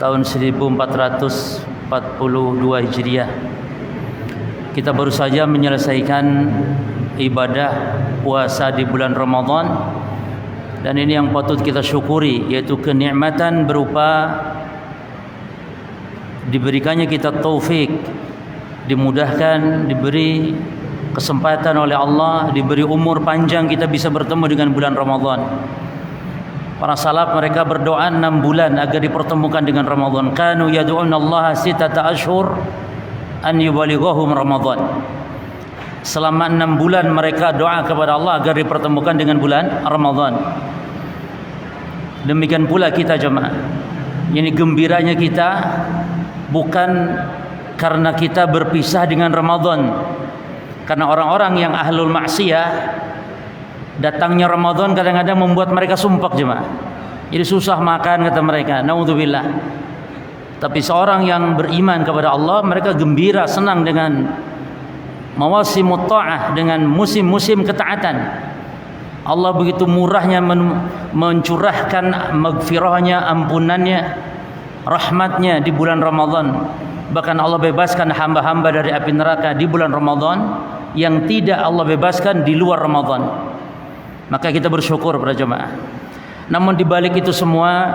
tahun 1442 Hijriah. Kita baru saja menyelesaikan ibadah puasa di bulan Ramadan, dan ini yang patut kita syukuri, yaitu kenikmatan berupa diberikannya kita taufik, dimudahkan, diberi kesempatan oleh Allah, diberi umur panjang kita bisa bertemu dengan bulan Ramadan. Para salaf mereka berdoa 6 bulan agar dipertemukan dengan Ramadan. Kanu yad'una Allah sittata ashhur an yubalighahum Ramadan. Selama 6 bulan mereka doa kepada Allah agar dipertemukan dengan bulan Ramadan. Demikian pula kita jemaah. Ini gembiranya kita bukan karena kita berpisah dengan Ramadan. Karena orang-orang yang ahlul maksiyah, datangnya Ramadan kadang-kadang membuat mereka sumpah jemaah. Jadi susah makan kata mereka. Naudzubillah. Tapi seorang yang beriman kepada Allah, mereka gembira, senang dengan mawasimut ta'ah, dengan musim-musim ketaatan. Allah begitu murahnya mencurahkan maghfirahnya, ampunannya, rahmatnya di bulan Ramadan. Bahkan Allah bebaskan hamba-hamba dari api neraka di bulan Ramadan yang tidak Allah bebaskan di luar Ramadan. Maka kita bersyukur para jemaah. Namun di balik itu semua,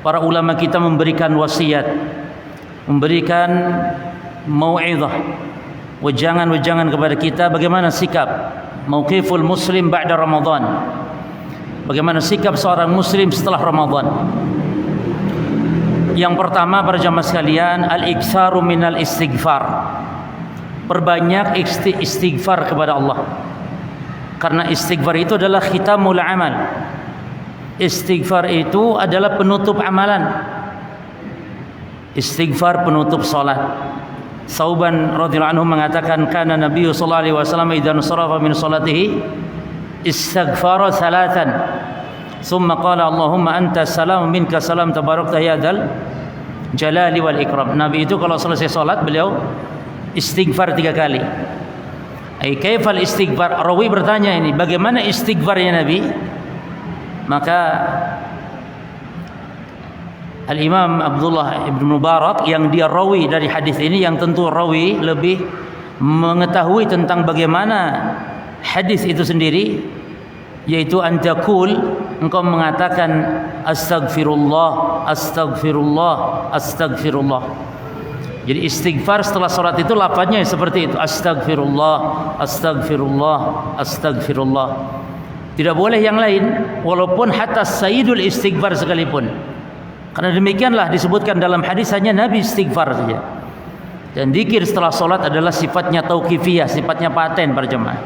para ulama kita memberikan wasiat, memberikan mau'izah, wejangan-wejangan kepada kita bagaimana sikap mauqiful muslim ba'da Ramadan. Bagaimana sikap seorang muslim setelah Ramadan. Yang pertama para jamaah sekalian, al-iktsaru minal istighfar. Perbanyak istighfar kepada Allah. Karena istighfar itu adalah khitamul amal. Istighfar itu adalah penutup amalan. Istighfar penutup salat. Sauban radhiyallahu anhu mengatakan, kana Nabi sallallahu alaihi wasallam idza sarafa min salatihi istighfara salatan. Thumma qala Allahumma anta salam minka salam tabarakta ya dzal jalali wal ikram. Nabi itu kalau selesai salat beliau istighfar 3 kali. Kaifal istighfar? Rawi bertanya ini, bagaimana istighfarnya Nabi? Maka Al-Imam Abdullah Ibn Mubarak yang dia rawi dari hadis ini, yang tentu rawi lebih mengetahui tentang bagaimana hadis itu sendiri, yaitu antakul, engkau mengatakan astagfirullah, astagfirullah, astagfirullah. Jadi istighfar setelah salat itu lafadznya seperti itu, astagfirullah, astagfirullah, astagfirullah. Tidak boleh yang lain, walaupun hatta sayyidul istighfar sekalipun. Karena demikianlah disebutkan dalam hadis, hanya Nabi istighfar saja. Dan zikir setelah salat adalah sifatnya tauqifiyah, sifatnya paten para jemaah.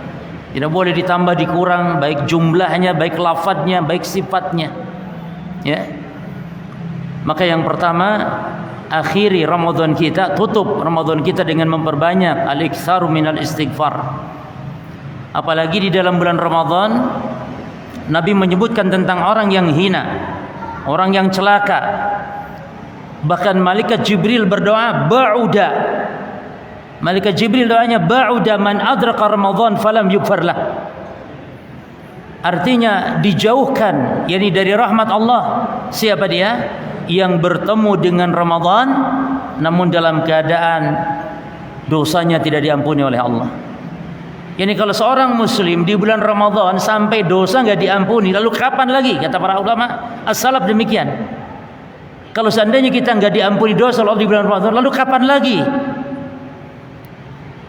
Tidak boleh ditambah dikurang, baik jumlahnya, baik lafadznya, baik sifatnya. Ya. Maka yang pertama, akhiri Ramadan kita, tutup Ramadan kita dengan memperbanyak al-iktsaru minal istighfar. Apalagi di dalam bulan Ramadan, Nabi menyebutkan tentang orang yang hina, orang yang celaka. Bahkan malaikat Jibril berdoa, ba'uda. Malaikat Jibril doanya, ba'uda man adraka Ramadan falam yughfar lah. Artinya dijauhkan, yakni dari rahmat Allah. Siapa dia? Yang bertemu dengan Ramadan namun dalam keadaan dosanya tidak diampuni oleh Allah. Yani kalau seorang muslim di bulan Ramadan sampai dosa enggak diampuni, lalu kapan lagi? Kata para ulama as-salaf demikian. Kalau seandainya kita enggak diampuni dosa Allah di bulan Ramadan, lalu kapan lagi?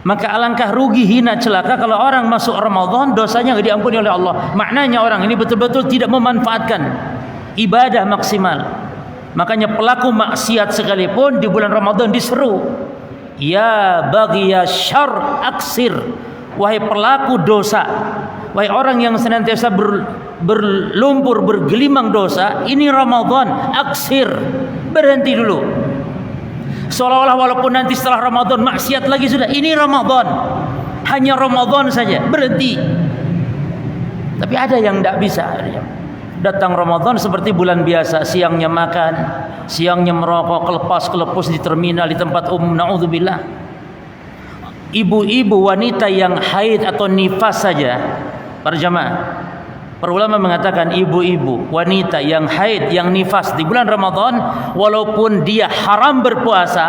Maka alangkah rugi, hina, celaka kalau orang masuk Ramadan dosanya enggak diampuni oleh Allah. Maknanya orang ini betul-betul tidak memanfaatkan ibadah maksimal. Makanya pelaku maksiat sekalipun di bulan Ramadan diseru, ya baghiya syarr aksir. Wahai pelaku dosa, wahai orang yang senantiasa berlumpur, bergelimang dosa, ini Ramadan, aksir, berhenti dulu. Seolah-olah walaupun nanti setelah Ramadan maksiat lagi, sudah, ini Ramadan, hanya Ramadan saja, berhenti. Tapi ada yang tidak bisa. Datang Ramadan seperti bulan biasa, siangnya makan, siangnya merokok, kelepas-kelepus di terminal, di tempat umum, naudzubillah. Ibu-ibu wanita yang haid atau nifas saja, para jamaah, Para ulama mengatakan ibu-ibu, wanita yang haid, yang nifas di bulan Ramadan, walaupun dia haram berpuasa,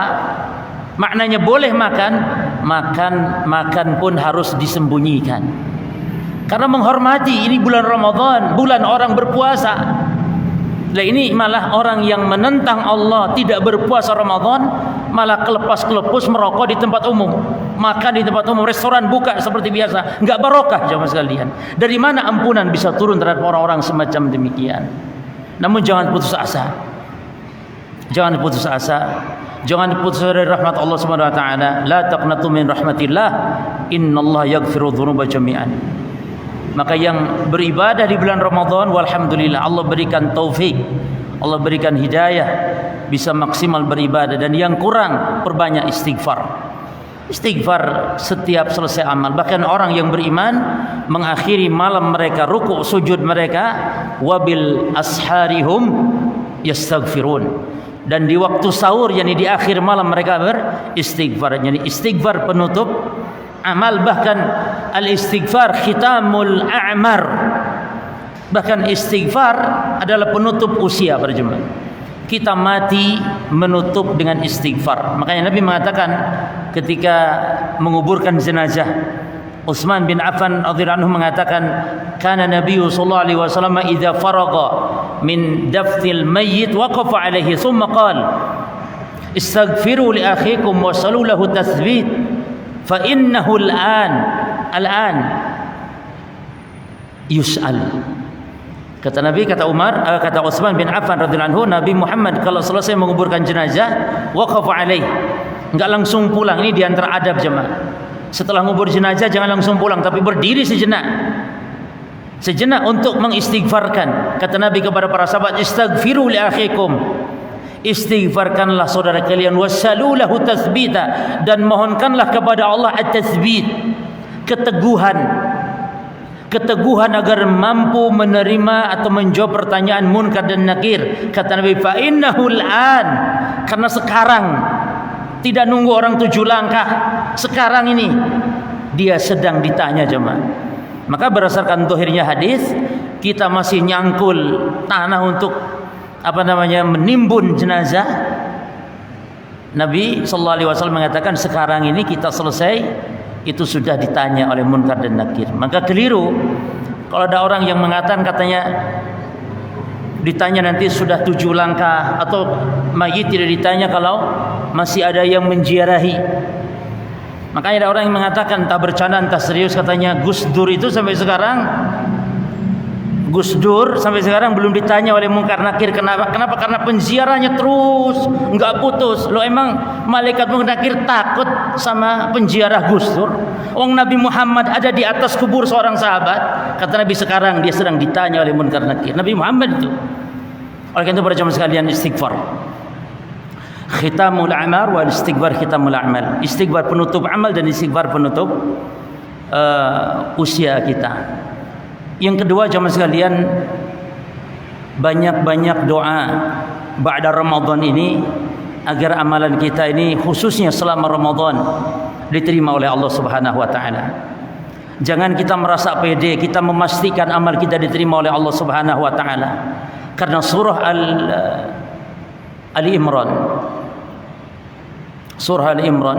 maknanya boleh makan pun harus disembunyikan. Karena menghormati ini bulan Ramadan, bulan orang berpuasa. Nah ini malah orang yang menentang Allah tidak berpuasa Ramadan, malah kelepas-kelepus merokok di tempat umum, makan di tempat umum, restoran buka seperti biasa, enggak barokah jemaah sekalian. Dari mana ampunan bisa turun terhadap orang-orang semacam demikian? Namun jangan putus asa. Jangan putus asa. Jangan putus dari rahmat Allah Subhanahu wa taala. La taqnatu min rahmatillah. Innallaha yaghfiru dzunuba jami'an. Maka yang beribadah di bulan Ramadan, walhamdulillah Allah berikan taufik, Allah berikan hidayah, bisa maksimal beribadah. Dan yang kurang, perbanyak istighfar. Istighfar setiap selesai amal. Bahkan orang yang beriman mengakhiri malam mereka, ruku' sujud mereka, wabil asharihum yastaghfirun. Dan di waktu sahur, yakni di akhir malam mereka beristighfar. Yani istighfar penutup amal, bahkan al-istighfar khitamul a'mar. Bahkan istighfar adalah penutup usia para jemaah. Kita mati menutup dengan istighfar. Makanya Nabi mengatakan ketika menguburkan jenazah, Utsman bin Affan radhiyallahu anhu mengatakan, kana Nabi sallallahu alaihi wasallam idza faragha min dafnil mayyit waqafa alaihi thumma qala istaghfiru li akhikum wa salu lahu tathbit fa innahu al-an yus'al. Kata Nabi, kata Utsman bin Affan radhiyallahu anhu, Nabi Muhammad kalau selesai menguburkan jenazah waqafa alaih, enggak langsung pulang. Ini di antara adab jemaah. Setelah ngubur jenazah jangan langsung pulang, tapi berdiri sejenak untuk mengistighfarkan. Kata Nabi kepada para sahabat, istaghfiru li akhikum, istighfarkanlah saudara kalian, wasalu lahu tathbita, dan mohonkanlah kepada Allah at-tathbit, keteguhan agar mampu menerima atau menjawab pertanyaan munkar dan nakir. Kata Nabi, fa innahu al-an, karena sekarang, tidak nunggu orang 7 langkah, sekarang ini dia sedang ditanya jemaah. Maka berdasarkan zahirnya hadis, kita masih nyangkul tanah untuk menimbun jenazah. Nabi sallallahu alaihi wasallam mengatakan sekarang ini kita selesai, itu sudah ditanya oleh munkar dan nakir. Maka keliru kalau ada orang yang mengatakan katanya ditanya nanti sudah 7 langkah, atau mayit tidak ditanya kalau masih ada yang menziarahi. Makanya ada orang yang mengatakan entah bercanda entah serius, katanya Gus Dur sampai sekarang belum ditanya oleh munkar nakir. Kenapa? Karena penziarahnya terus enggak putus. Lo emang malaikat munkar nakir takut sama penziarah Gus Dur? Nabi Muhammad ada di atas kubur seorang sahabat. Kata Nabi, sekarang dia sedang ditanya oleh munkar nakir. Nabi Muhammad itu. Oleh karena itu para jemaah sekalian, istighfar khitamul a'mal wal istighfar khitamul a'mal. Istighfar penutup amal dan istighfar penutup usia kita. Yang kedua jemaah sekalian, banyak-banyak doa ba'da Ramadan ini agar amalan kita ini khususnya selama Ramadan diterima oleh Allah Subhanahu wa taala. Jangan kita merasa pede, kita memastikan amal kita diterima oleh Allah Subhanahu wa taala. Karena surah Al-Imran, surah Al-Imran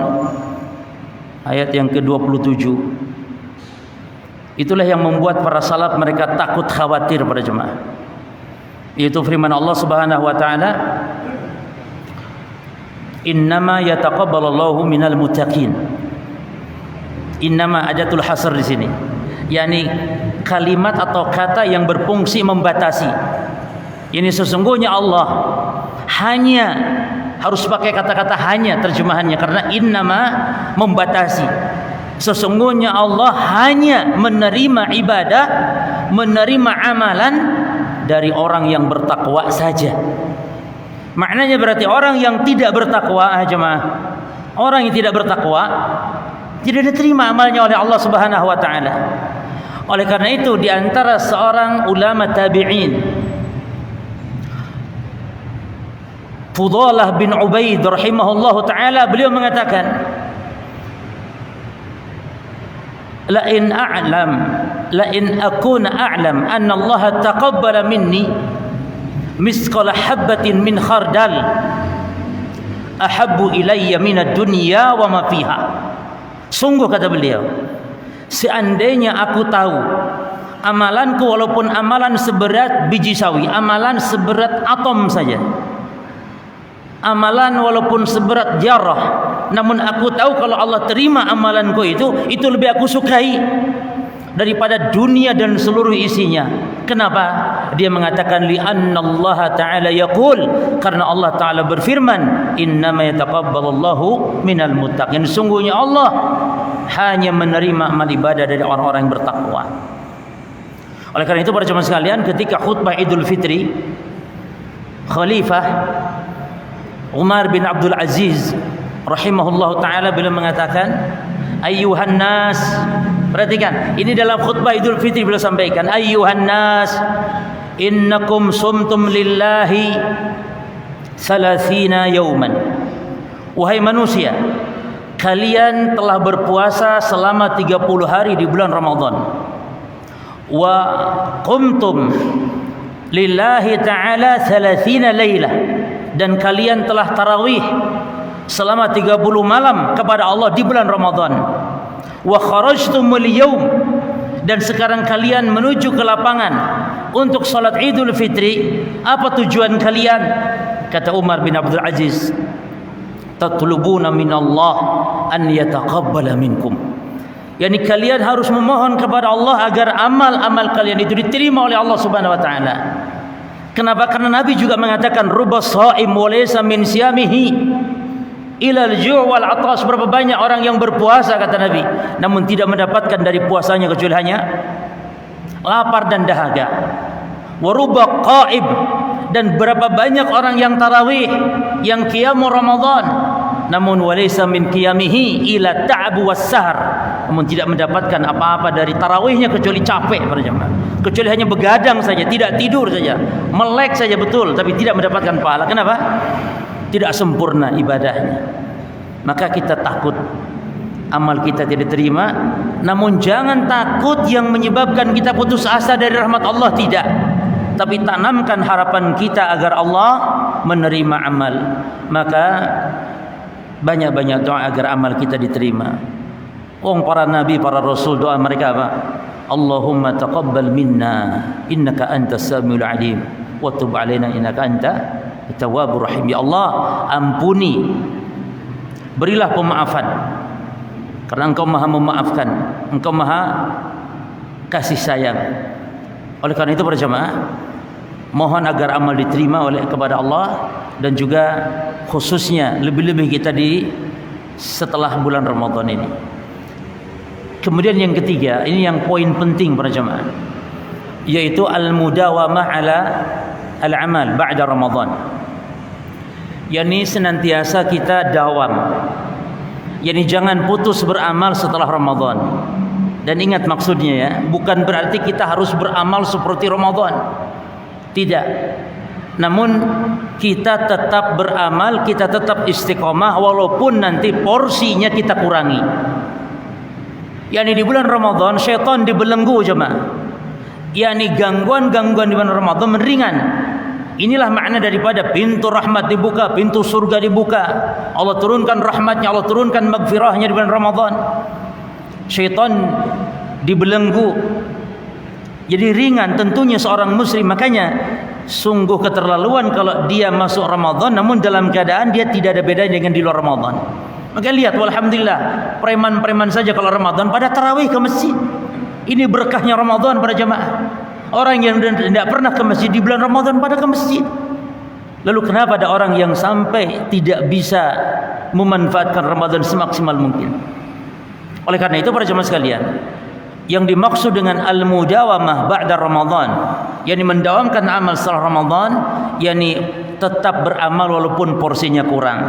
ayat yang ke-27, itulah yang membuat para salaf mereka takut khawatir pada jemaah. Yaitu firman Allah Subhanahu wa taala, innama yataqabbalallahu minal muttaqin. Innama adatul hasr di sini, yakni kalimat atau kata yang berfungsi membatasi. Ini sesungguhnya Allah hanya, harus pakai kata-kata hanya terjemahannya, karena innama membatasi. Sesungguhnya Allah hanya menerima ibadah, menerima amalan dari orang yang bertakwa saja. Maknanya berarti orang yang tidak bertakwa, jemaah, orang yang tidak bertakwa tidak diterima amalnya oleh Allah Subhanahu wa taala. Oleh karena itu di antara seorang ulama tabi'in, Fudalah bin Ubaid rahimahullahu taala, beliau mengatakan, la in akuna a'lam anna Allah taqabbala minni misqala habatin min khardal ahabbu ilayya minad dunya wa ma fiha. Sungguh kata beliau, seandainya aku tahu amalanku walaupun amalan seberat biji sawi, amalan seberat atom saja, amalan walaupun seberat jarrah, namun aku tahu kalau Allah terima amalanku itu lebih aku sukai daripada dunia dan seluruh isinya. Kenapa? Dia mengatakan li annallaha ta'ala yaqul, karena Allah Ta'ala berfirman, innama yataqabbalullahu minal muttaqin, sungguhnya Allah hanya menerima amal ibadah dari orang-orang yang bertakwa. Oleh karena itu para jemaah sekalian, ketika khutbah Idul Fitri, Khalifah Umar bin Abdul Aziz rahimahullahu ta'ala beliau mengatakan, ayyuhan nas, perhatikan, ini dalam khutbah Idul Fitri beliau sampaikan, ayyuhan nas innakum sumtum lillahi 30 yauman, wahai manusia, kalian telah berpuasa selama 30 hari di bulan Ramadan. Wa qumtum lillahi ta'ala 30 lailah, dan kalian telah tarawih selama 30 malam kepada Allah di bulan Ramadan. Wa kharajtumul yaum, dan sekarang kalian menuju ke lapangan untuk salat Idul Fitri. Apa tujuan kalian? Kata Umar bin Abdul Aziz, tatlubuna minallah an yataqabbala minkum, yakni kalian harus memohon kepada Allah agar amal-amal kalian itu diterima oleh Allah Subhanahu wa taala. Kenapa? Karena Nabi juga mengatakan rubba shaim wa laysa min siyamihi ila al-ju' wal 'atash. Berapa banyak orang yang berpuasa kata Nabi, namun tidak mendapatkan dari puasanya kecuali hanya lapar dan dahaga. Wa rubba qa'ib, dan berapa banyak orang yang tarawih, yang qiyamul Ramadan, namun walaysa min qiyamihi ila ta'ab was-sahar, namun tidak mendapatkan apa-apa dari tarawihnya kecuali capek para jemaah, kecuali hanya begadang saja, tidak tidur saja, melek saja betul, tapi tidak mendapatkan pahala. Kenapa? Tidak sempurna ibadahnya. Maka kita takut amal kita tidak diterima, namun jangan takut yang menyebabkan kita putus asa dari rahmat Allah, tidak. Tapi tanamkan harapan kita agar Allah menerima amal. Maka banyak-banyak doa agar amal kita diterima. Para nabi, para rasul, doa mereka apa? Allahumma taqabbal minna innaka antas samiul alim wa tub alaina innaka anta at-tawwabur rahim. Ya Allah, ampuni, berilah pemaafan, karena Engkau Maha memaafkan, Engkau Maha kasih sayang. Oleh karena itu para jemaah, mohon agar amal diterima oleh kepada Allah, dan juga khususnya lebih-lebih kita di setelah bulan Ramadan ini. Kemudian yang ketiga, ini yang poin penting para jemaah, yaitu al-mudawamah ala al-amal ba'da Ramadan. Yani senantiasa kita dawam, yani jangan putus beramal setelah Ramadan. Dan ingat maksudnya ya, bukan berarti kita harus beramal seperti Ramadan, tidak. Namun kita tetap beramal, kita tetap istiqomah walaupun nanti porsinya kita kurangi. Yani di bulan Ramadan syaitan dibelenggu jemaah, yani gangguan-gangguan di bulan Ramadan meringan. Inilah makna daripada pintu rahmat dibuka, pintu surga dibuka, Allah turunkan rahmatnya, Allah turunkan magfirahnya di bulan Ramadan. Syaitan dibelenggu, jadi ringan tentunya seorang muslim. Makanya sungguh keterlaluan kalau dia masuk Ramadan namun dalam keadaan dia tidak ada bedanya dengan di luar Ramadan. Maka lihat, walhamdulillah, preman-preman saja kalau Ramadan pada tarawih ke masjid. Ini berkahnya Ramadan para jemaah. Orang yang tidak pernah ke masjid di bulan Ramadan pada ke masjid. Lalu kenapa ada orang yang sampai tidak bisa memanfaatkan Ramadan semaksimal mungkin? Oleh karena itu para jemaah sekalian, yang dimaksud dengan al-mudawamah ba'da Ramadan, yakni mendawamkan amal setelah Ramadan, yakni tetap beramal walaupun porsinya kurang.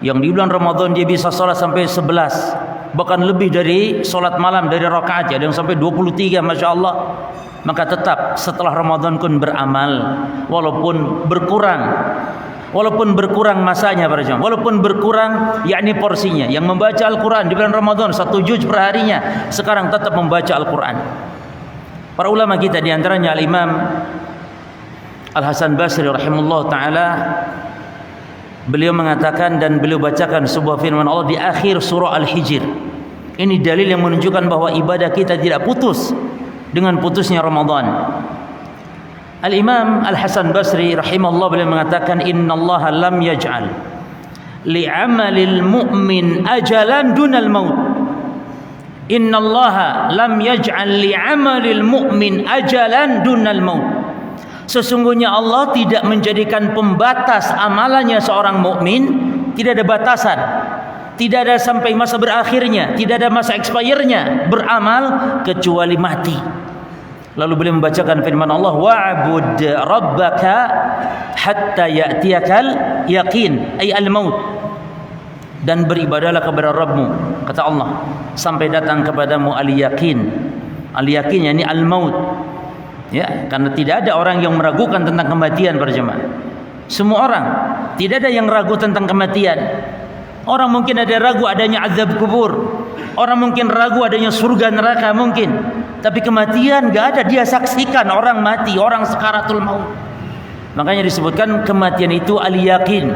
Yang di bulan Ramadan dia bisa sholat sampai 11, bahkan lebih dari sholat malam, dari rakaat, ada yang sampai 23, Masya Allah. Maka tetap setelah Ramadan pun beramal walaupun berkurang, walaupun berkurang masanya para jemaah, walaupun berkurang yakni porsinya. Yang membaca Al-Quran di bulan Ramadan 1 juz per harinya, sekarang tetap membaca Al-Quran. Para ulama kita di antaranya Al-Imam Al-Hasan Basri rahimahullah taala, beliau mengatakan dan beliau bacakan sebuah firman Allah di akhir surah Al-Hijr. Ini dalil yang menunjukkan bahwa ibadah kita tidak putus dengan putusnya Ramadan. Al-Imam Al-Hasan Basri rahimahullah beliau mengatakan, innallaha lam yaj'al li'amalil mu'min ajalan dunal maut. Innallaha lam yaj'al li'amalil mu'min ajalan dunal maut. Sesungguhnya Allah tidak menjadikan pembatas amalannya seorang mukmin, tidak ada batasan, tidak ada sampai masa berakhirnya, tidak ada masa expire-nya beramal kecuali mati. Lalu beliau membacakan firman Allah, wa'bud rabbaka hatta ya'tiyakal yaqin, ay al-maut. Dan beribadahlah kepada Rabbmu, kata Allah, sampai datang kepadamu al-yaqin. Al-yaqin yakni al-maut. Ya, karena tidak ada orang yang meragukan tentang kematian para jemaah. Semua orang, tidak ada yang ragu tentang kematian. Orang mungkin ada ragu adanya azab kubur, orang mungkin ragu adanya surga neraka mungkin, tapi kematian enggak ada, dia saksikan orang mati, orang sakaratul maut. Makanya disebutkan kematian itu al-yaqin.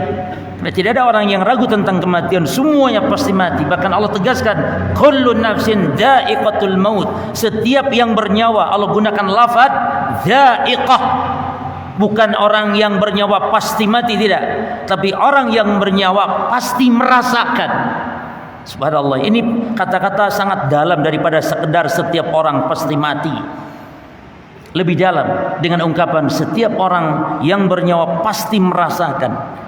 Nah, tidak ada orang yang ragu tentang kematian, semuanya pasti mati. Bahkan Allah tegaskan, kullu nafsin dha'iqatul maut. Setiap yang bernyawa, Allah gunakan lafaz dha'iqah. Bukan orang yang bernyawa pasti mati, tidak, tapi orang yang bernyawa pasti merasakan. Subhanallah, ini kata-kata sangat dalam daripada sekedar setiap orang pasti mati. Lebih dalam dengan ungkapan setiap orang yang bernyawa pasti merasakan.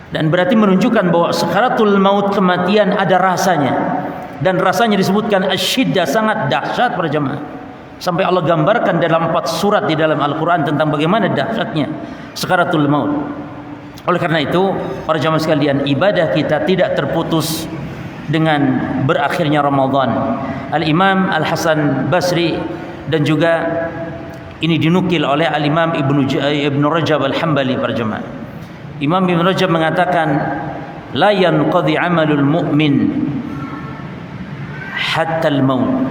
Dan berarti menunjukkan bahwa sakaratul maut, kematian, ada rasanya. Dan rasanya disebutkan asyiddah, sangat dahsyat para jemaah. Sampai Allah gambarkan dalam 4 surat di dalam Al-Quran tentang bagaimana dahsyatnya sakaratul maut. Oleh karena itu, para jemaah sekalian, ibadah kita tidak terputus dengan berakhirnya Ramadan. Al-Imam Al-Hasan Basri dan juga ini dinukil oleh Al-Imam Ibnu Rajab Al-Hambali para jemaah. Imam Ibn Rajab mengatakan, la yanqadhi amalul mu'min hatta al-maut.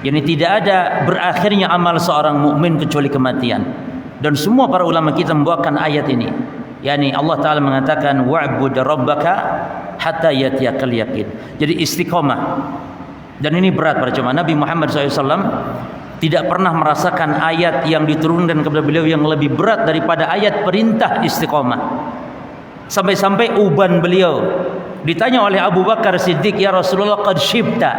Yani tidak ada berakhirnya amal seorang mukmin kecuali kematian. Dan semua para ulama kita membawakan ayat ini. Yani Allah Ta'ala mengatakan, wa'bud rabbaka hatta yatiyakal yaqin. Jadi istiqomah. Dan ini berat para jemaah. Nabi Muhammad SAW tidak pernah merasakan ayat yang diturunkan kepada beliau yang lebih berat daripada ayat perintah istiqomah. Sampai-sampai uban beliau ditanya oleh Abu Bakar Siddiq, ya Rasulullah, qad syibta.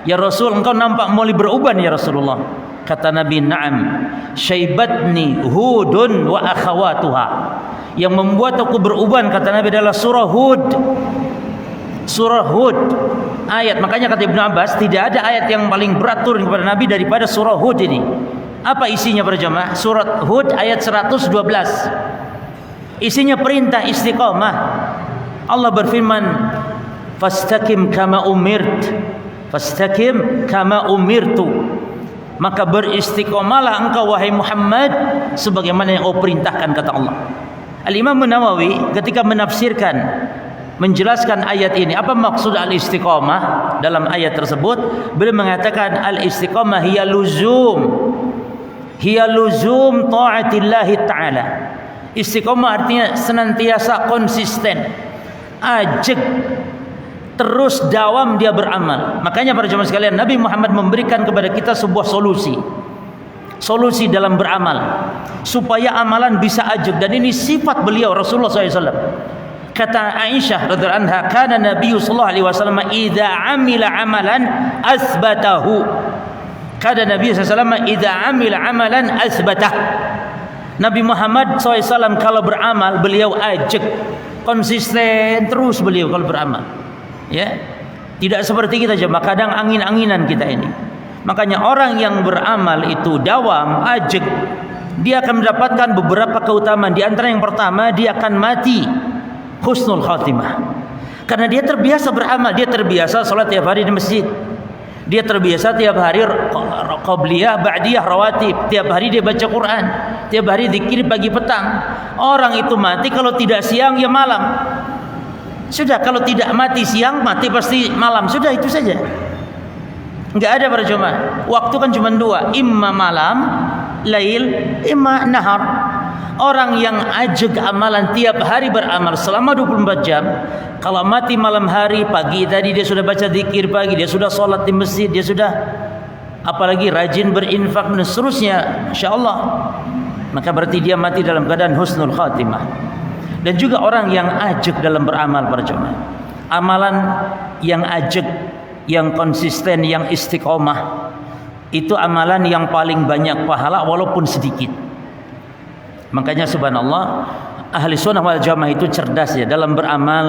Ya Rasul, engkau nampak mulai beruban ya Rasulullah. Kata Nabi, na'am, syaibatni Hudun wa akhawatuha. Yang membuat aku beruban, kata Nabi, adalah surah Hud. Surah Hud ayat, makanya kata Ibnu Abbas, tidak ada ayat yang paling berat turun kepada Nabi daripada surah Hud ini. Apa isinya para jemaah? Surat Hud ayat 112. Isinya perintah istiqamah. Allah berfirman, fastaqim kama umirt. Fastaqim kama umirtu. Maka beristiqomalah engkau wahai Muhammad sebagaimana yang Allah perintahkan, kata Allah. Al-Imam Nawawi ketika menafsirkan, menjelaskan ayat ini, apa maksud al-istiqamah dalam ayat tersebut, beliau mengatakan al-istiqamah hiya luzum taatillahi ta'ala. Istiqamah artinya senantiasa konsisten, ajak, terus dawam dia beramal. Makanya para jemaah sekalian, Nabi Muhammad memberikan kepada kita sebuah solusi dalam beramal supaya amalan bisa ajak. Dan ini sifat beliau Rasulullah SAW. Kata Aisyah radhiyallahu anha, kana Nabi sallallahu alaihi wasallam idza amila amalan asbatahu. Kana Nabi sallallahu alaihi wasallam idza amila amalan asbatah. Nabi Muhammad SAW kalau beramal, beliau ajak, konsisten terus beliau kalau beramal. Ya, tidak seperti kita jemaah, kadang angin-anginan kita ini. Makanya orang yang beramal itu dawam, ajak, dia akan mendapatkan beberapa keutamaan. Di antara yang pertama, dia akan mati husnul khatimah. Karena dia terbiasa beramal, dia terbiasa salat tiap hari di masjid. Dia terbiasa tiap hari qabliyah, ba'diyah, rawatib. Tiap hari dia baca Quran, tiap hari zikir pagi petang. Orang itu mati kalau tidak siang ya malam. Sudah, kalau tidak mati siang, mati pasti malam. Sudah, itu saja. Enggak ada para jemaah. Waktu kan cuma dua, imma malam, lail, imma nahar. Orang yang ajeg amalan tiap hari beramal selama 24 jam, kalau mati malam hari, pagi tadi dia sudah baca zikir pagi, dia sudah sholat di masjid, dia sudah apalagi rajin berinfak dan seterusnya, insyaallah, maka berarti dia mati dalam keadaan husnul khatimah. Dan juga orang yang ajeg dalam beramal para jemaah, amalan yang ajeg, yang konsisten, yang istiqomah, itu amalan yang paling banyak pahala walaupun sedikit. Makanya subhanallah, ahli sunnah wal jamaah itu cerdas ya dalam beramal.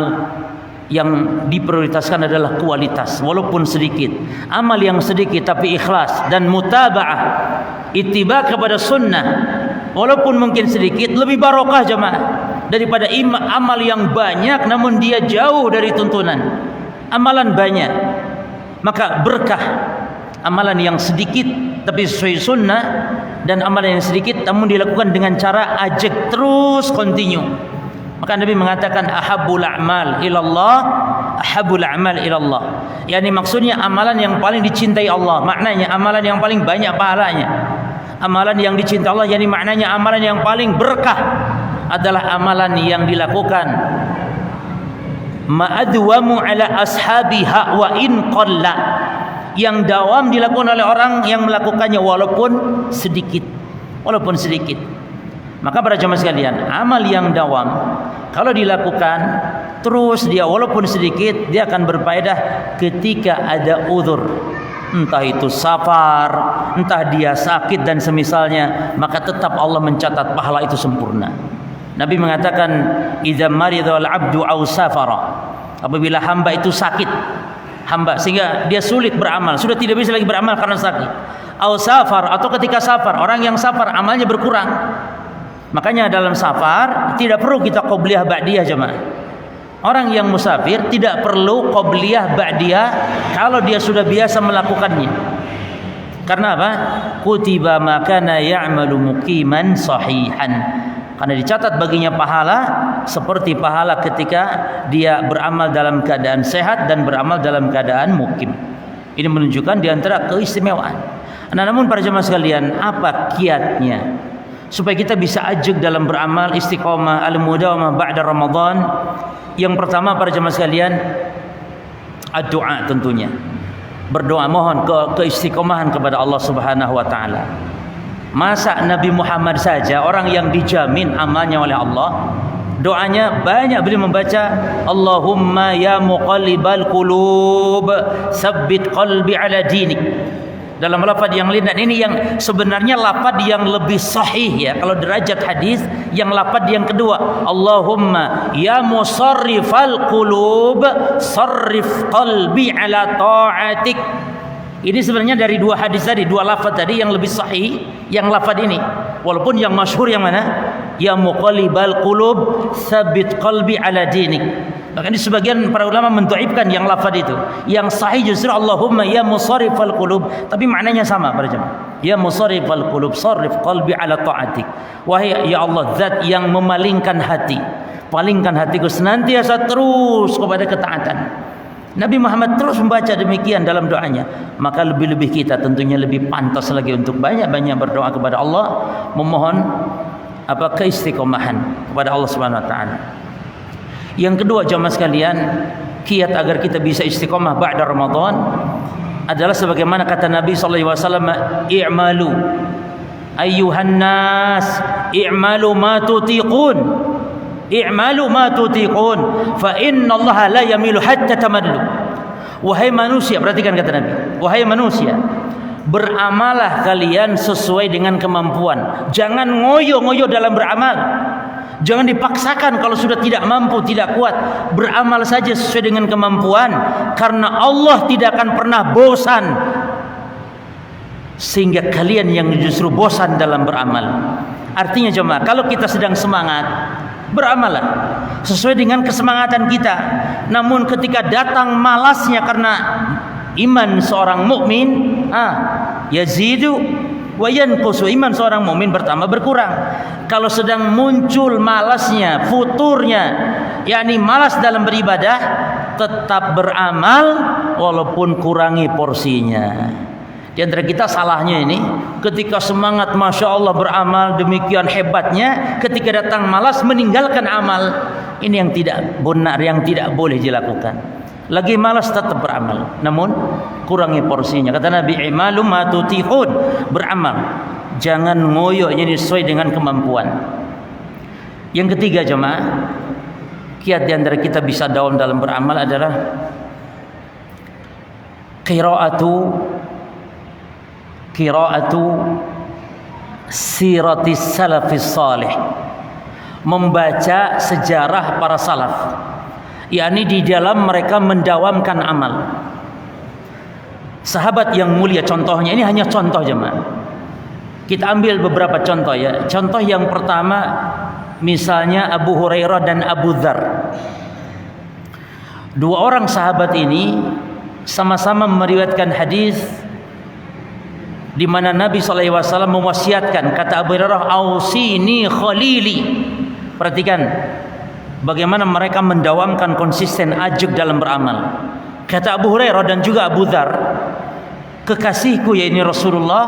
Yang diprioritaskan adalah kualitas walaupun sedikit. Amal yang sedikit tapi ikhlas dan mutaba'ah, ittiba kepada sunnah, walaupun mungkin sedikit, lebih barokah jemaah daripada amal yang banyak namun dia jauh dari tuntunan. Amalan banyak, maka berkah amalan yang sedikit tapi sesuai sunnah, dan amalan yang sedikit namun dilakukan dengan cara ajak terus continue. Maka Nabi mengatakan ahabbul a'mal ilallah, ahabbul a'mal ilallah. Yani maksudnya amalan yang paling dicintai Allah, maknanya amalan yang paling banyak pahalanya. Amalan yang dicintai Allah, yani maknanya amalan yang paling berkah adalah amalan yang dilakukan ma'adwamu ala ashabiha wa in qalla, yang dawam dilakukan oleh orang yang melakukannya walaupun sedikit, walaupun sedikit. Maka para jemaah sekalian, amal yang dawam kalau dilakukan terus dia walaupun sedikit, dia akan berfaedah ketika ada uzur, entah itu safar, entah dia sakit dan semisalnya, maka tetap Allah mencatat pahala itu sempurna. Nabi mengatakan idza maridal abdu aw safara, apabila hamba itu sakit, hamba sehingga dia sulit beramal, sudah tidak bisa lagi beramal karena sakit, aw safar, atau ketika safar, orang yang safar amalnya berkurang. Makanya dalam safar tidak perlu kita qobliyah ba'diyah jemaah. Orang yang musafir tidak perlu qobliyah ba'diyah kalau dia sudah biasa melakukannya. Karena apa? Kutiba ma kana ya'malu muqiman sahihan. Karena dicatat baginya pahala seperti pahala ketika dia beramal dalam keadaan sehat dan beramal dalam keadaan mukim. Ini menunjukkan di antara keistimewaan. Nah, namun para jemaah sekalian, apa kiatnya supaya kita bisa ajeg dalam beramal, istiqomah, al-mudawamah ba'da Ramadan? Yang pertama para jemaah sekalian, doa tentunya. Berdoa, mohon keistiqomahan kepada Allah Subhanahu wa taala. Masa Nabi Muhammad saja orang yang dijamin amalnya oleh Allah, doanya banyak beliau membaca Allahumma ya muqallibal qulub tsabbit qalbi ala dinik. Dalam lafaz yang lain, dan ini yang sebenarnya lafaz yang lebih sahih ya kalau derajat hadis, yang lafaz yang kedua, Allahumma ya musarrifal qulub sarrif qalbi ala ta'atik. Ini sebenarnya dari dua hadis tadi, dua lafaz tadi yang lebih sahih yang lafaz ini, walaupun yang masyhur yang mana, ya muqallibal qulub tsabbit qalbi ala dinik. Bahkan sebagian para ulama mendhaifkan yang lafaz itu. Yang sahih justru Allahumma ya musarrifal qulub, tapi maknanya sama para jemaah. Ya musarrifal qulub sarrif qalbi ala ta'atik. Wahai ya Allah, zat yang memalingkan hati, palingkan hatiku senantiasa terus kepada ketaatan. Nabi Muhammad terus membaca demikian dalam doanya. Maka lebih-lebih kita tentunya lebih pantas lagi untuk banyak-banyak berdoa kepada Allah, memohon keistiqomahan kepada Allah Subhanahu wa taala. Yang kedua jamaah sekalian, kiat agar kita bisa istiqomah ba'da Ramadan adalah sebagaimana kata Nabi sallallahu alaihi wasallam, i'malu ayyuhan nas i'malu ma tutiqun, i'malu ma tutiqun fa innallaha la yamilu hatta tamallu. Wahai manusia, perhatikan kata Nabi, wahai manusia, beramalah kalian sesuai dengan kemampuan. Jangan ngoyo-ngoyo dalam beramal. Jangan dipaksakan kalau sudah tidak mampu, tidak kuat. Beramal saja sesuai dengan kemampuan, karena Allah tidak akan pernah bosan sehingga kalian yang justru bosan dalam beramal. Artinya jemaah, kalau kita sedang semangat, beramallah sesuai dengan kesemangatan kita. Namun ketika datang malasnya, karena iman seorang mukmin yazidu wa yanqusu, iman seorang mukmin bertambah berkurang. Kalau sedang muncul malasnya, futurnya, yakni malas dalam beribadah, tetap beramal walaupun kurangi porsinya. Di antara kita salahnya ini, ketika semangat Masya Allah beramal demikian hebatnya, ketika datang malas meninggalkan amal. Ini yang tidak benar, yang tidak boleh dilakukan. Lagi malas tetap beramal, namun kurangi porsinya. Kata Nabi, i'malu ma tutiqun, beramal, jangan ngoyo, jadi sesuai dengan kemampuan. Yang ketiga jemaah, kiat di antara kita bisa dalam beramal adalah qiraatu siratis salafis salih, membaca sejarah para salaf, yakni di dalam mereka mendawamkan amal. Sahabat yang mulia contohnya, ini hanya contoh jemaah. Kita ambil beberapa contoh ya. Contoh yang pertama misalnya Abu Hurairah dan Abu Dzar. Dua orang sahabat ini sama-sama meriwayatkan hadis di mana Nabi SAW mewasiatkan, kata Abu Hurairah, "Ausini khalili." Perhatikan bagaimana mereka mendawamkan konsisten ajak dalam beramal. Kata Abu Hurairah dan juga Abu Dzar, "Kekasihku yaitu Rasulullah,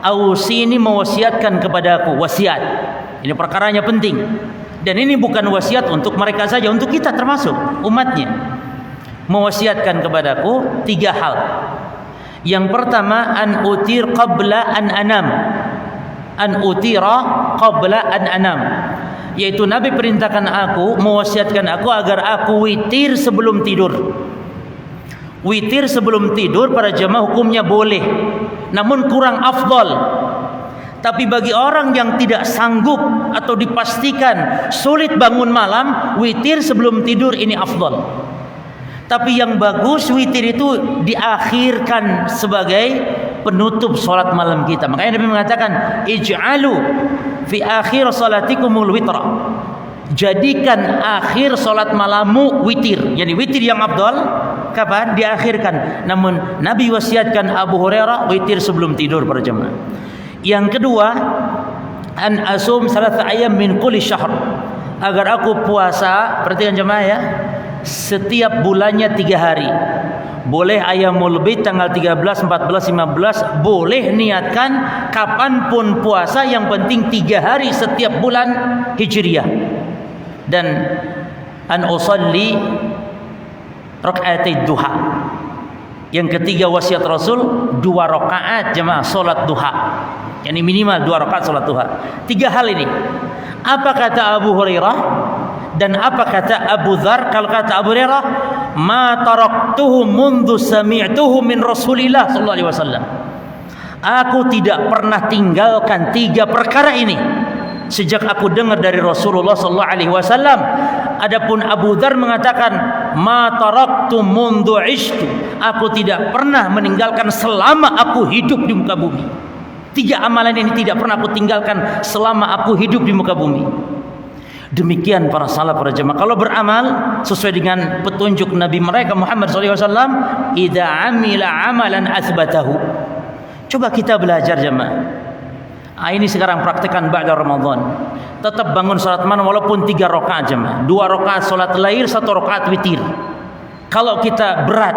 ausini mewasiatkan kepadaku." Wasiat ini perkaranya penting, dan ini bukan wasiat untuk mereka saja, untuk kita termasuk umatnya. Mewasiatkan kepadaku 3 hal. Yang pertama, an utir qabla an anam. An utira qabla an anam, yaitu Nabi perintahkan aku, mewasiatkan aku agar aku witir sebelum tidur. Witir sebelum tidur para jemaah hukumnya boleh, namun kurang afdal. Tapi bagi orang yang tidak sanggup atau dipastikan sulit bangun malam, witir sebelum tidur ini afdal. Tapi yang bagus witir itu diakhirkan sebagai penutup salat malam kita. Makanya Nabi mengatakan, ij'alu fi akhir salatikumul witra. Jadikan akhir salat malammu witir. Jadi witir yang afdal kapan? Diakhirkan. Namun Nabi wasiatkan Abu Hurairah witir sebelum tidur para jemaah. Yang kedua, an asum 3 ayyam min kulli syahr. Agar aku puasa, perhatikan jemaah ya, setiap bulannya 3 hari. Boleh Ayyamul Bid tanggal 13, 14, 15, boleh niatkan kapanpun puasa, yang penting 3 hari setiap bulan Hijriah. Dan an usalli rakaatid duha. Yang ketiga wasiat Rasul 2 rakaat jemaah salat duha. Yani minimal 2 rakaat salat duha. 3 hal ini. Apa kata Abu Hurairah dan apa kata Abu Dzar? Kalau kata Abu Hurairah, ma taraktuhu mundu sami'tuhu min Rasulillah sallallahu alaihi wasallam. Aku tidak pernah tinggalkan 3 perkara ini sejak aku dengar dari Rasulullah sallallahu alaihi wasallam. Adapun Abu Dzar mengatakan, ma taraktu mundu ishtu. Aku tidak pernah meninggalkan selama aku hidup di muka bumi. 3 amalan ini tidak pernah aku tinggalkan selama aku hidup di muka bumi. Demikian para salaf, para jemaah. Kalau beramal sesuai dengan petunjuk Nabi mereka Muhammad SAW, idza amila amalan asbatahu. Coba kita belajar jemaah. Ini sekarang praktekkan ba'da Ramadan. Tetap bangun salat malam walaupun 3 rakaat jemaah. 2 rakaat salat lail, 1 rakaat witir. Kalau kita berat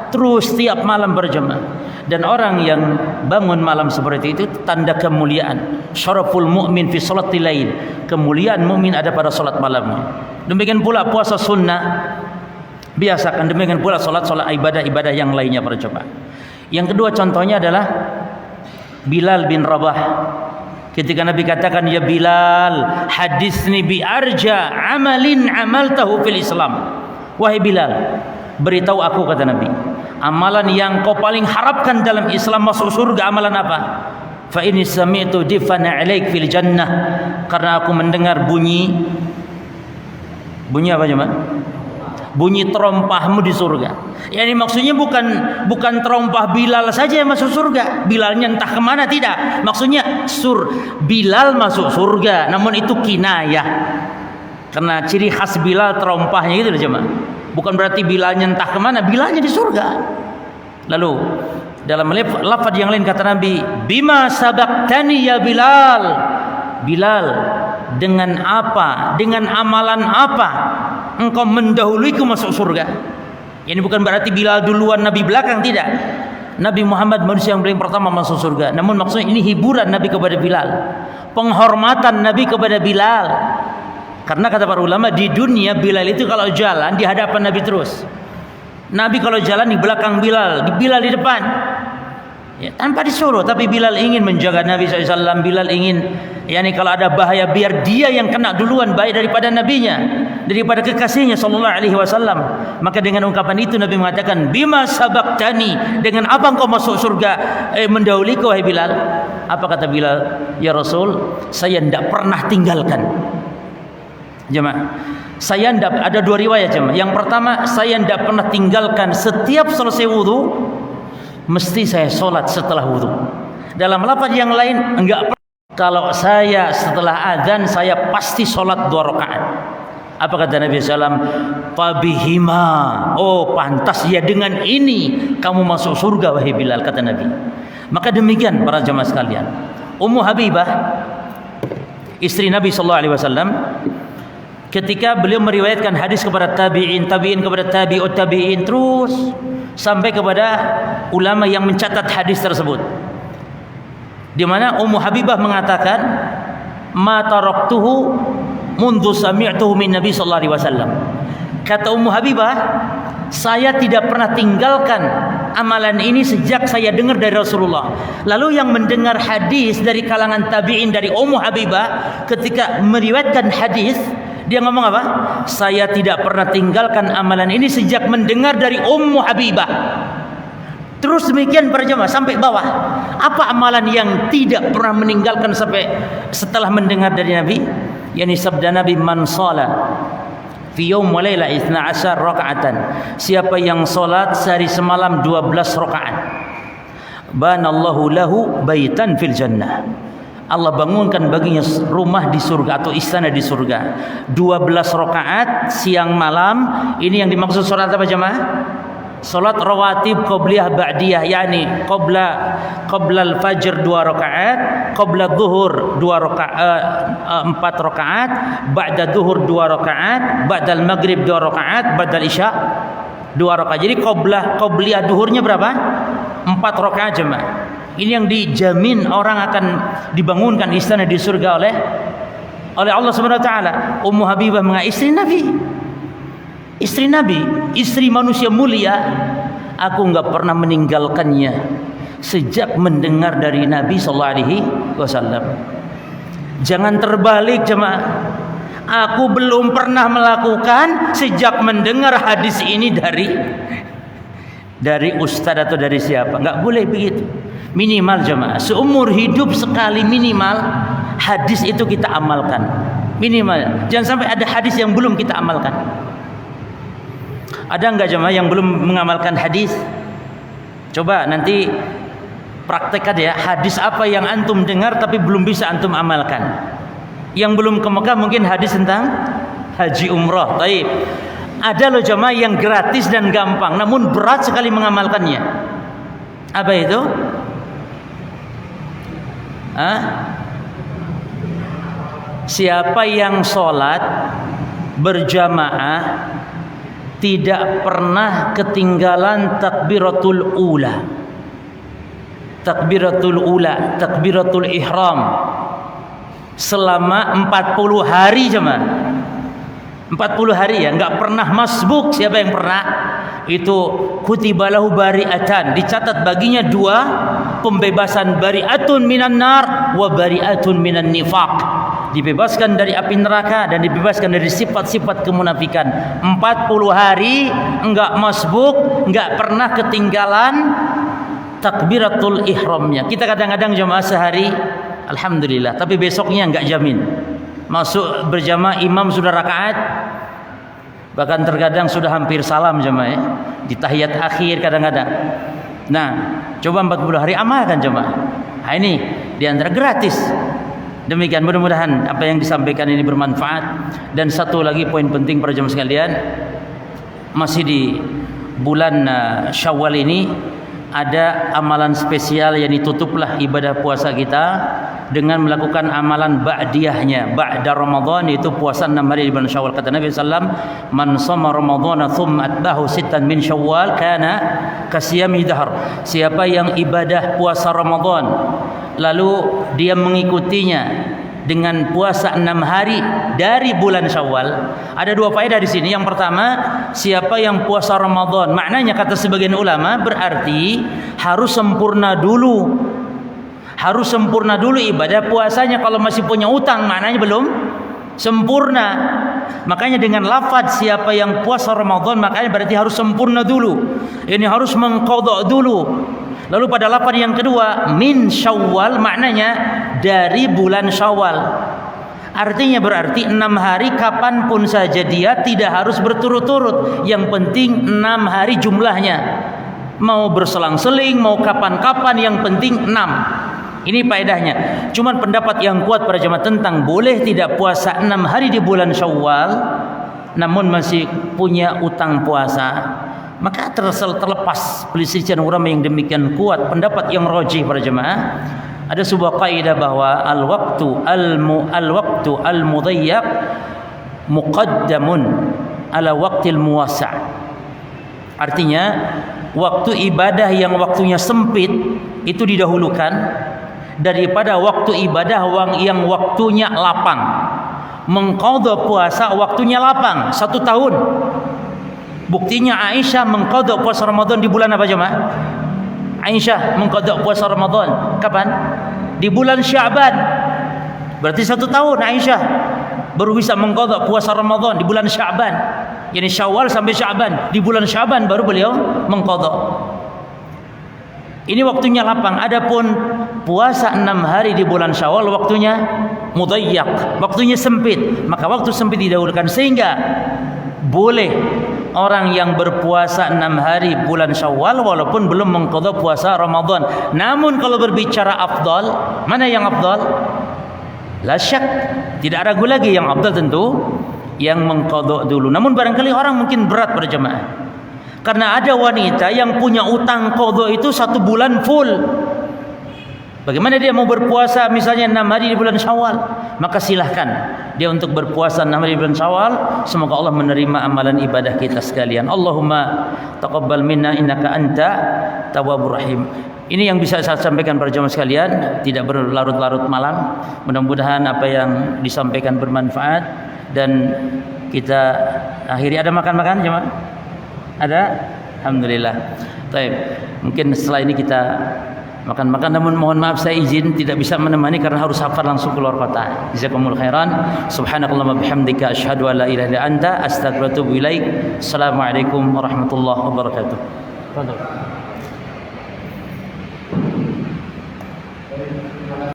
terus tiap malam berjemaah. Dan orang yang bangun malam seperti itu tanda kemuliaan. Syaraful mu'min fi salatil lail. Kemuliaan mukmin ada pada salat malamnya. Demikian pula puasa sunnah. Biasakan demikian pula salat ibadah-ibadah yang lainnya para jemaah. Yang kedua contohnya adalah Bilal bin Rabah. Ketika Nabi katakan, ya Bilal, hadisni bi arja amalin amaltahu fil Islam. Wahai Bilal, beritahu aku, kata Nabi, amalan yang kau paling harapkan dalam Islam masuk surga, amalan apa? Fa inni sami'tu difana 'alaik fil jannah. Karena aku mendengar bunyi apa jemaah? Bunyi terompahmu di surga. Yani maksudnya bukan terompah Bilal saja yang masuk surga. Bilalnya entah kemana, tidak. Maksudnya Bilal masuk surga, namun itu kinayah. Karena ciri khas Bilal terompahnya itu jemaah. Bukan berarti Bilalnya entah kemana, Bilalnya di surga. Lalu dalam lafaz yang lain kata Nabi, bima sabaqtani ya Bilal. Bilal, dengan apa, dengan amalan apa engkau mendahuliku masuk surga? Ini bukan berarti Bilal duluan, Nabi belakang, tidak. Nabi Muhammad manusia yang paling pertama masuk surga. Namun maksudnya ini hiburan Nabi kepada Bilal, penghormatan Nabi kepada Bilal. Karena kata para ulama, di dunia Bilal itu kalau jalan di hadapan Nabi terus. Nabi kalau jalan di belakang Bilal di depan. Ya, tanpa disuruh, tapi Bilal ingin menjaga Nabi SAW. Bilal ingin, yakni kalau ada bahaya biar dia yang kena duluan, baik daripada nabinya, daripada kekasihnya sallallahu alaihi wasallam. Maka dengan ungkapan itu Nabi mengatakan, bima sabaktani, dengan apa engkau masuk surga mendahuliku wahai Bilal? Apa kata Bilal? Ya Rasul, saya tidak pernah tinggalkan. Jemaah, saya tidak, ada dua riwayat jemaah. Yang pertama, saya tidak pernah tinggalkan, setiap selesai wudu mesti saya sholat setelah wudu. Dalam lafaz yang lain, enggak pernah. Kalau saya setelah azan, saya pasti sholat 2 rakaat. Apa kata Nabi SAW? Fabihima, oh pantas ya, dengan ini kamu masuk surga wahai Bilal, kata Nabi. Maka demikian para jemaah sekalian, Ummu Habibah, istri Nabi SAW, ketika beliau meriwayatkan hadis kepada tabi'in, tabi'in kepada tabi'ut tabi'in, terus sampai kepada ulama yang mencatat hadis tersebut, di mana Ummu Habibah mengatakan, ma taraktuhu mundu sami'tuhu min Nabi sallallahu alaihi wasallam. Kata Ummu Habibah, saya tidak pernah tinggalkan amalan ini sejak saya dengar dari Rasulullah. Lalu yang mendengar hadis dari kalangan tabi'in dari Ummu Habibah, ketika meriwayatkan hadis, dia ngomong apa? Saya tidak pernah tinggalkan amalan ini sejak mendengar dari Ummu Habibah. Terus demikian para jemaah sampai bawah. Apa amalan yang tidak pernah meninggalkan sampai setelah mendengar dari Nabi? Yani sabda Nabi, man shala fi yaum wa laila 12 rakaatan. Siapa yang salat sehari semalam 12 rakaat, banallahu lahu baitan fil jannah. Allah bangunkan baginya rumah di surga atau istana di surga. 12 rakaat siang malam. Ini yang dimaksud salat apa jemaah? Salat rawatib qabliyah ba'diyah, yakni qabla al-fajr 2 rakaat, qabla dhuhur 4 rakaat, ba'da dhuhur 2 rakaat, ba'da al-maghrib 2 rakaat, ba'da al-isya 2 rakaat. Jadi qabliyah dhuhurnya berapa? 4 rakaat jemaah. Ini yang dijamin orang akan dibangunkan istana di surga oleh Allah Subhanahu wa taala. Ummu Habibah istri Nabi. Istri Nabi, istri manusia mulia, aku enggak pernah meninggalkannya sejak mendengar dari Nabi sallallahu alaihi wasallam. Jangan terbalik jemaah. Aku belum pernah melakukan sejak mendengar hadis ini dari ustaz atau dari siapa. Enggak boleh begitu. Minimal jemaah, seumur hidup sekali minimal hadis itu kita amalkan. Minimal. Jangan sampai ada hadis yang belum kita amalkan. Ada enggak jemaah yang belum mengamalkan hadis? Coba nanti praktekkan ya, hadis apa yang antum dengar tapi belum bisa antum amalkan. Yang belum ke Mekah mungkin hadis tentang haji umrah. Baik. Ada loh jemaah yang gratis dan gampang namun berat sekali mengamalkannya. Apa itu? Siapa yang sholat berjamaah tidak pernah ketinggalan takbiratul ula, takbiratul ihram selama 40 hari jemaah. 40 hari ya, enggak pernah masbuk. Siapa yang pernah? Itu kutibalahu bari'atan, dicatat baginya 2 pembebasan, bari'atun minan nar wa bari'atun minan nifaq. Dibebaskan dari api neraka dan dibebaskan dari sifat-sifat kemunafikan. 40 hari enggak masbuk, enggak pernah ketinggalan takbiratul ihramnya. Kita kadang-kadang jemaah sehari alhamdulillah, tapi besoknya enggak jamin. Masuk berjamaah imam sudah rakaat, bahkan terkadang sudah hampir salam jemaah ya, di tahiyat akhir kadang-kadang. Nah, coba 40 hari amalkan jemaah. Nah, ini diantara gratis. Demikian, mudah-mudahan apa yang disampaikan ini bermanfaat. Dan satu lagi poin penting para jemaah sekalian, masih di bulan Syawal ini ada amalan spesial yang ditutuplah ibadah puasa kita dengan melakukan amalan ba'diyahnya. Ba'da Ramadan itu puasa 6 hari di bulan Syawal. Kata Nabi sallam, "Man shoma Ramadhana thumma atbahu sittan min Syawal kana kasiyami dahr." Siapa yang ibadah puasa Ramadan lalu dia mengikutinya dengan puasa 6 hari dari bulan Syawal. Ada 2 faedah di sini. Yang pertama, siapa yang puasa Ramadan, maknanya kata sebagian ulama berarti harus sempurna dulu. Harus sempurna dulu ibadah puasanya. Kalau masih punya utang, maknanya belum sempurna. Makanya dengan lafaz siapa yang puasa Ramadan, makanya berarti harus sempurna dulu. Ini harus mengqadha dulu. Lalu pada lafaz yang kedua, min Syawal, maknanya dari bulan Syawal. Artinya berarti 6 hari kapanpun saja dia, tidak harus berturut-turut. Yang penting 6 hari jumlahnya. Mau berselang-seling, mau kapan-kapan, yang penting 6. Ini faedahnya. Cuman pendapat yang kuat para jemaah tentang boleh tidak puasa 6 hari di bulan Syawal namun masih punya utang puasa, maka terlepas pelisiran ulama yang demikian kuat. Pendapat yang rajih para jemaah, ada sebuah kaidah bahwa al-waqtu al-mudayyiq muqaddamun ala waqtil muwassa'. Artinya waktu ibadah yang waktunya sempit itu didahulukan daripada waktu ibadah yang waktunya lapang. Mengqadha puasa waktunya lapang 1 tahun. Buktinya Aisyah mengqadha puasa Ramadan di bulan apa jemaah? Aisyah mengqadha puasa Ramadan kapan? Di bulan Sya'ban. Berarti 1 tahun Aisyah baru bisa mengqadha puasa Ramadan di bulan Sya'ban. Yani Syawal sampai Sya'ban. Di bulan Sya'ban baru beliau mengqadha. Ini waktunya lapang. Adapun puasa 6 hari di bulan Syawal waktunya mudayyak, waktunya sempit. Maka waktu sempit didahulukan, sehingga boleh orang yang berpuasa 6 hari bulan Syawal walaupun belum mengqadha puasa Ramadan. Namun kalau berbicara afdal, mana yang afdal? La syak, tidak ragu lagi yang afdal tentu yang mengqadha dulu. Namun barangkali orang mungkin berat pada jemaah. Karena ada wanita yang punya utang qadha itu 1 bulan full. Bagaimana dia mau berpuasa misalnya 6 hari di bulan Syawal? Maka silahkan dia untuk berpuasa 6 hari di bulan Syawal. Semoga Allah menerima amalan ibadah kita sekalian. Allahumma taqabbal minna innaka anta tawwabur rahim. Ini yang bisa saya sampaikan para jemaah sekalian, tidak berlarut-larut malam. Mudah-mudahan apa yang disampaikan bermanfaat dan kita akhiri. Ada makan-makan jemaah? Ada? Alhamdulillah. Baik, mungkin setelah ini kita makan-makan, namun mohon maaf saya izin tidak bisa menemani karena harus safar langsung keluar kota. Jazakumul khairan. Subhanakallahumma bihamdika asyhadu an la ilaha illa anta astaghfiruka wa atubu ilaik. Assalamualaikum warahmatullahi wabarakatuh.